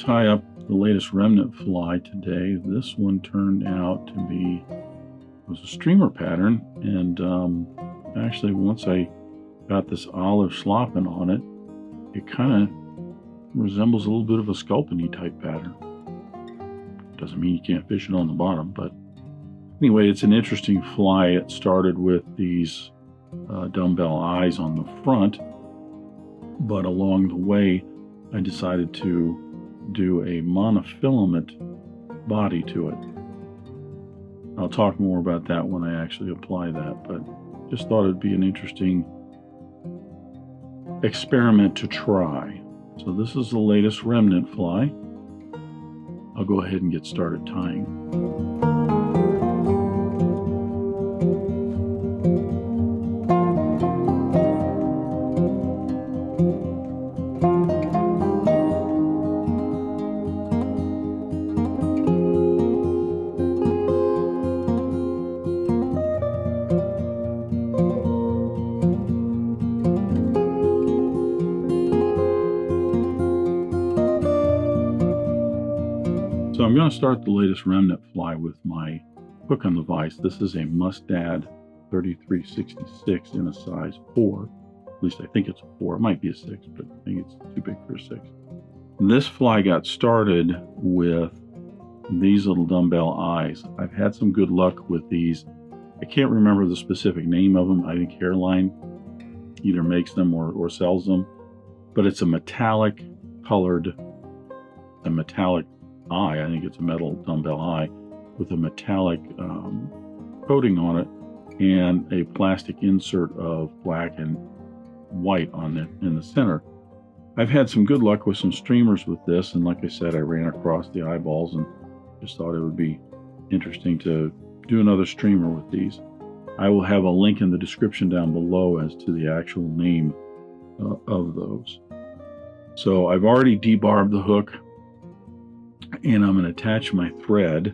tie up the latest Remnant fly today. This one turned out to be, was a streamer pattern, and actually once I got this olive Schlappen on it, it kind of resembles a little bit of a Sculpin type pattern. Doesn't mean you can't fish it on the bottom, but anyway, it's an interesting fly. It started with these dumbbell eyes on the front, but along the way I decided to do a monofilament body to it. I'll talk more about that when I actually apply that, but just thought it'd be an interesting experiment to try. So this is the latest Remnant fly. I'll go ahead and get started tying. So I'm going to start the latest Remnant fly with my hook on the vise. This is a Mustad 3366 in a size 4. At least I think it's a 4. It might be a 6, but I think it's too big for a 6. This fly got started with these little dumbbell eyes. I've had some good luck with these. I can't remember the specific name of them. I think Hareline either makes them or sells them. But it's a metallic colored, a metallic eye. I think it's a metal dumbbell eye with a metallic coating on it and a plastic insert of black and white on it in the center. I've had some good luck with some streamers with this, and like I said, I ran across the eyeballs and just thought it would be interesting to do another streamer with these. I will have a link in the description down below as to the actual name of those. So I've already debarbed the hook, and I'm going to attach my thread.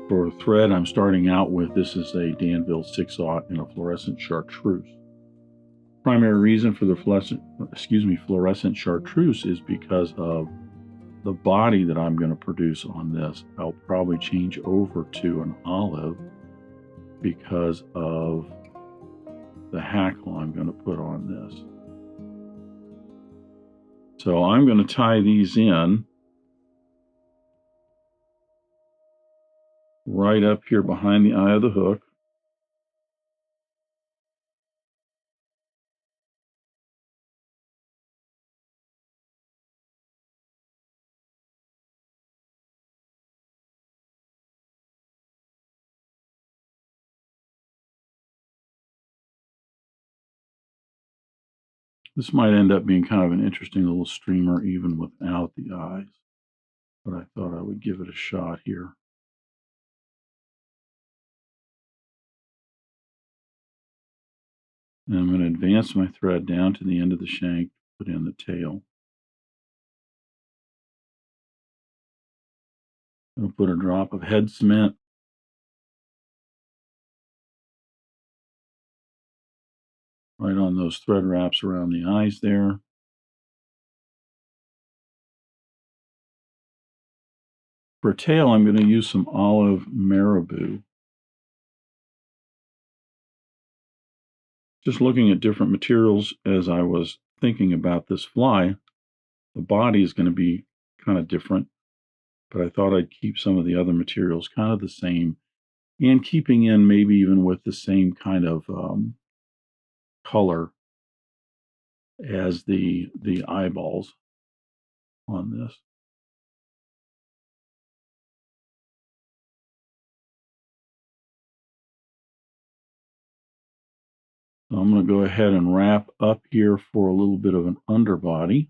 For thread, I'm starting out with, this is a Danville 6/0 in a fluorescent Chartreuse. Primary reason for the fluorescent Chartreuse is because of the body that I'm going to produce on this. I'll probably change over to an olive because of the hackle I'm going to put on this. So I'm going to tie these in right up here behind the eye of the hook. This might end up being kind of an interesting little streamer even without the eyes, but I thought I would give it a shot here. And I'm going to advance my thread down to the end of the shank, put in the tail. I'll put a drop of head cement right on those thread wraps around the eyes there. For tail, I'm going to use some olive Marabou. Just looking at different materials as I was thinking about this fly, the body is going to be kind of different, but I thought I'd keep some of the other materials kind of the same, and keeping in maybe even with the same kind of color as the eyeballs on this. So I'm going to go ahead and wrap up here for a little bit of an underbody.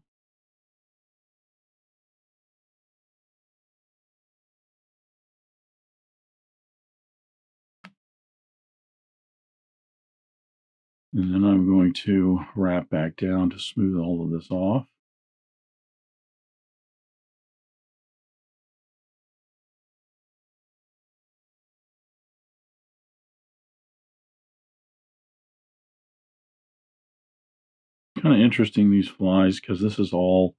And then I'm going to wrap back down to smooth all of this off. Kind of interesting, these flies, because this is all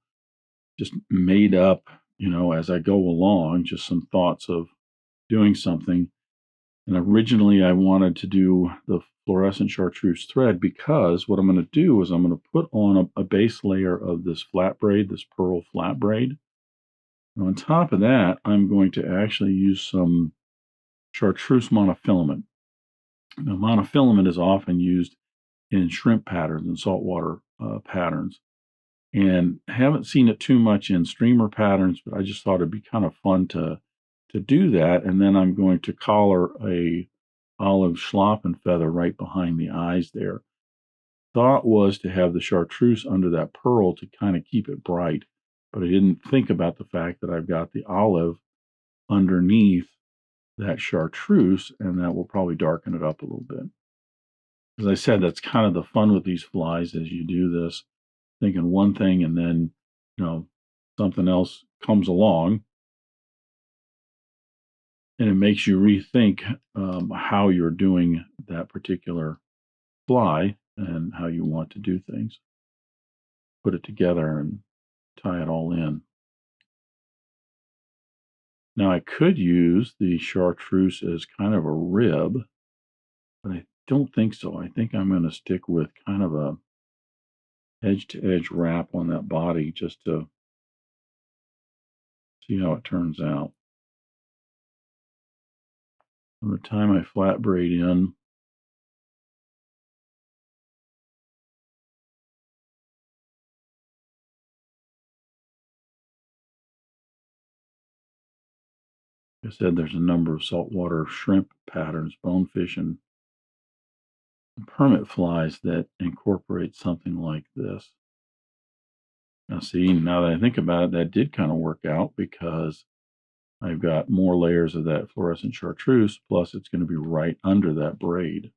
just made up as I go along, just some thoughts of doing something. And originally I wanted to do the fluorescent chartreuse thread because what I'm going to do is I'm going to put on a base layer of this flat braid, this pearl flat braid. And on top of that, I'm going to actually use some chartreuse monofilament. Now, monofilament is often used in shrimp patterns and saltwater patterns. And haven't seen it too much in streamer patterns, but I just thought it'd be kind of fun to do that. And then I'm going to collar a olive Schlappen feather right behind the eyes there. Thought was to have the chartreuse under that pearl to kind of keep it bright, but I didn't think about the fact that I've got the olive underneath that chartreuse, and that will probably darken it up a little bit. As I said, that's kind of the fun with these flies as you do this, thinking one thing and then, something else comes along and it makes you rethink how you're doing that particular fly and how you want to do things. Put it together and tie it all in. Now I could use the chartreuse as kind of a rib, but I don't think so. I think I'm going to stick with kind of a edge-to-edge wrap on that body just to see how it turns out. I'm going to tie my flat braid in. Like I said, there's a number of saltwater shrimp patterns, bonefish, and permit flies that incorporate something like this. Now, see, now that I think about it, that did kind of work out because I've got more layers of that fluorescent chartreuse, plus it's going to be right under that braid.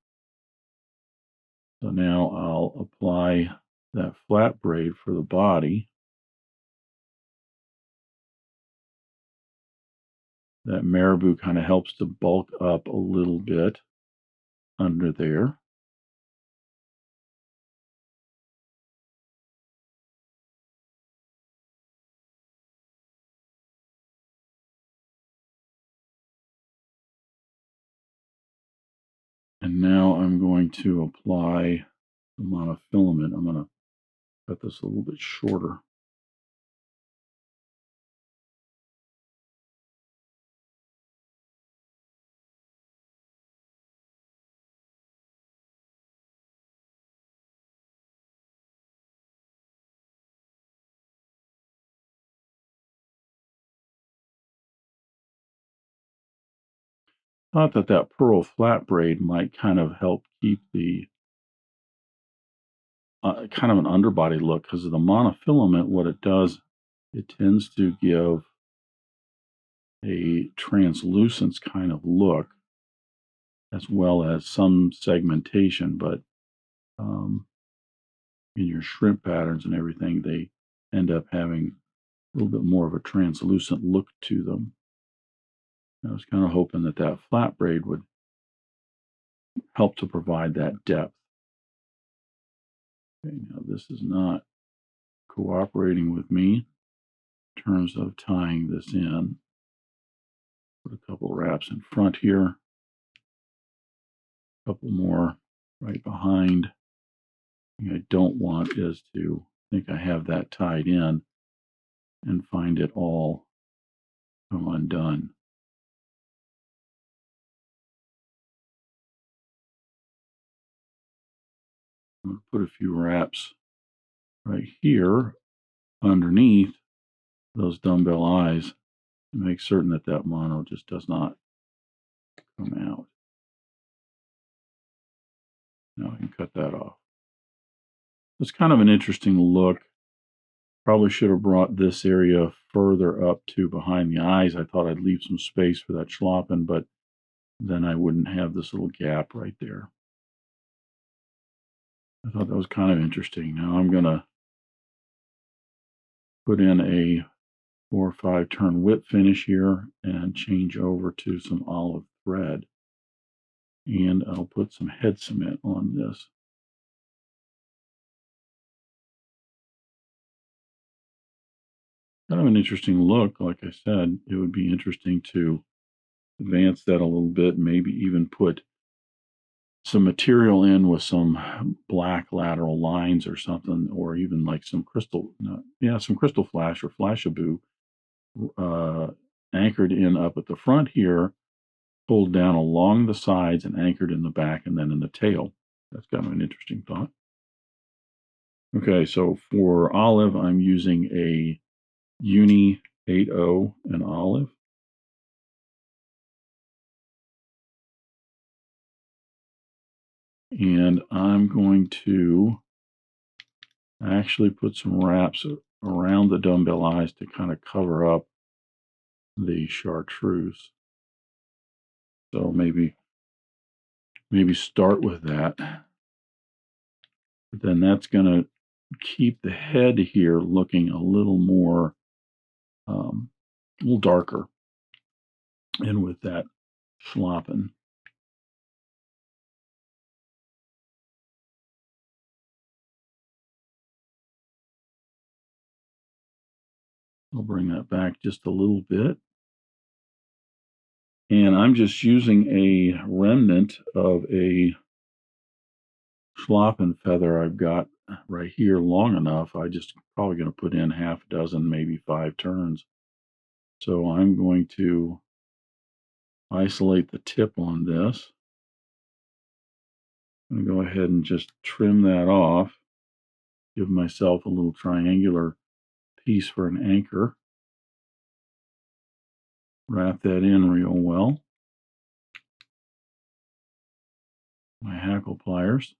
So now I'll apply that flat braid for the body. That Marabou kind of helps to bulk up a little bit under there. And now I'm going to apply the monofilament. I'm going to cut this a little bit shorter. Thought that pearl flat braid might kind of help keep the kind of an underbody look, because of the monofilament. What it does, it tends to give a translucence kind of look, as well as some segmentation. But in your shrimp patterns and everything, they end up having a little bit more of a translucent look to them. I was kind of hoping that flat braid would help to provide that depth. Okay, now this is not cooperating with me in terms of tying this in. Put a couple wraps in front here, a couple more right behind. What I don't want is to think I have that tied in and find it all come undone. I'm going to put a few wraps right here underneath those dumbbell eyes to make certain that mono just does not come out. Now I can cut that off. It's kind of an interesting look. Probably should have brought this area further up to behind the eyes. I thought I'd leave some space for that Schlappen, but then I wouldn't have this little gap right there. I thought that was kind of interesting. Now I'm going to put in a 4 or 5 turn whip finish here and change over to some olive thread. And I'll put some head cement on this. kind of an interesting look. Like I said, it would be interesting to advance that a little bit, maybe even put some material in with some black lateral lines or something, or even like some crystal, some crystal flash or flashaboo anchored in up at the front here, pulled down along the sides and anchored in the back and then in the tail. That's kind of an interesting thought. Okay, so for olive, I'm using a Uni-80 in olive. And I'm going to actually put some wraps around the dumbbell eyes to kind of cover up the chartreuse. So maybe start with that. But then that's going to keep the head here looking a little more, a little darker. And with that Schlappen. I'll bring that back just a little bit. And I'm just using a remnant of a Schlappen feather I've got right here long enough. I just probably going to put in half a dozen, maybe 5 turns. So I'm going to isolate the tip on this. I'm going to go ahead and just trim that off. Give myself a little triangular piece for an anchor. Wrap that in real well. My hackle pliers.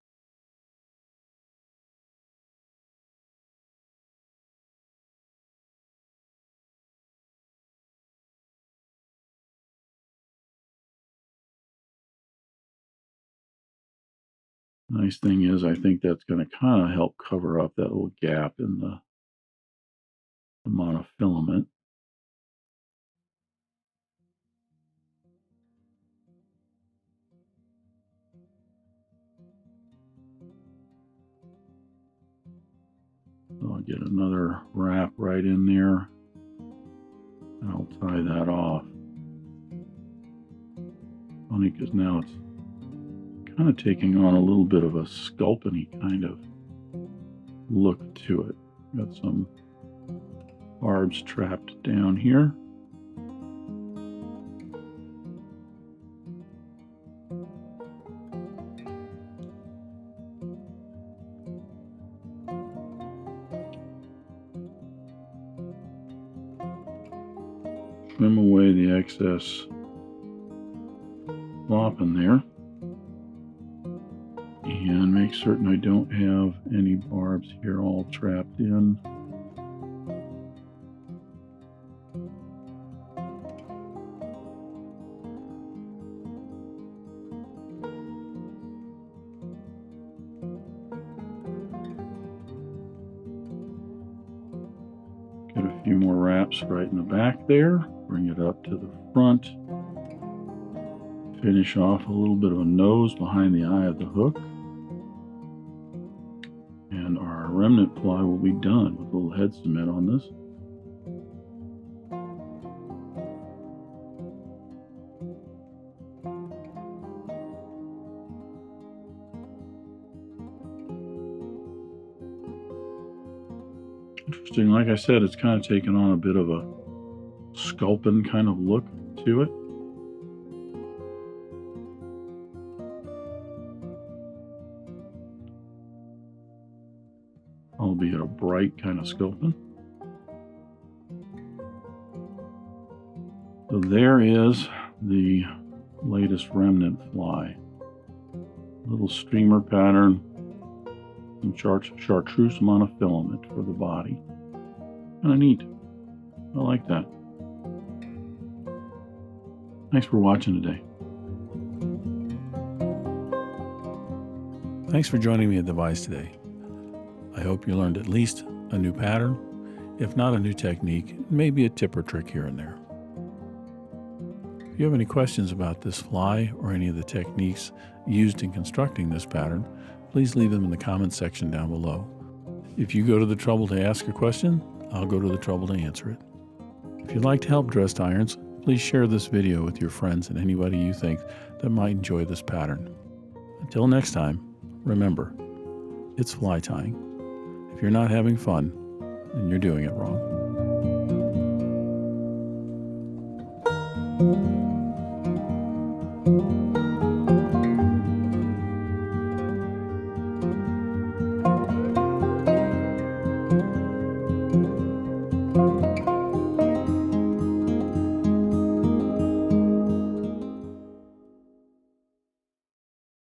Nice thing is, I think that's going to kind of help cover up that little gap in the monofilament. So I'll get another wrap right in there, and I'll tie that off. Funny, because now it's kind of taking on a little bit of a Sculpin-y kind of look to it. Got some barbs trapped down here. Trim away the excess Schlappen there. And make certain I don't have any barbs here all trapped in. Get a few more wraps right in the back there. Bring it up to the front. Finish off a little bit of a nose behind the eye of the hook. And our remnant fly will be done with a little head cement on this. Interesting, like I said, it's kind of taken on a bit of a Sculpin kind of look to it. Albeit a bright kind of Sculpin. So there is the latest remnant fly. Little streamer pattern and chartreuse monofilament for the body. Kind of neat. I like that. Thanks for watching today. Thanks for joining me at the Vise today. I hope you learned at least a new pattern, if not a new technique, maybe a tip or trick here and there. If you have any questions about this fly or any of the techniques used in constructing this pattern, please leave them in the comments section down below. If you go to the trouble to ask a question, I'll go to the trouble to answer it. If you'd like to help dressed irons, please share this video with your friends and anybody you think that might enjoy this pattern. Until next time, remember, it's fly tying. If you're not having fun, then you're doing it wrong.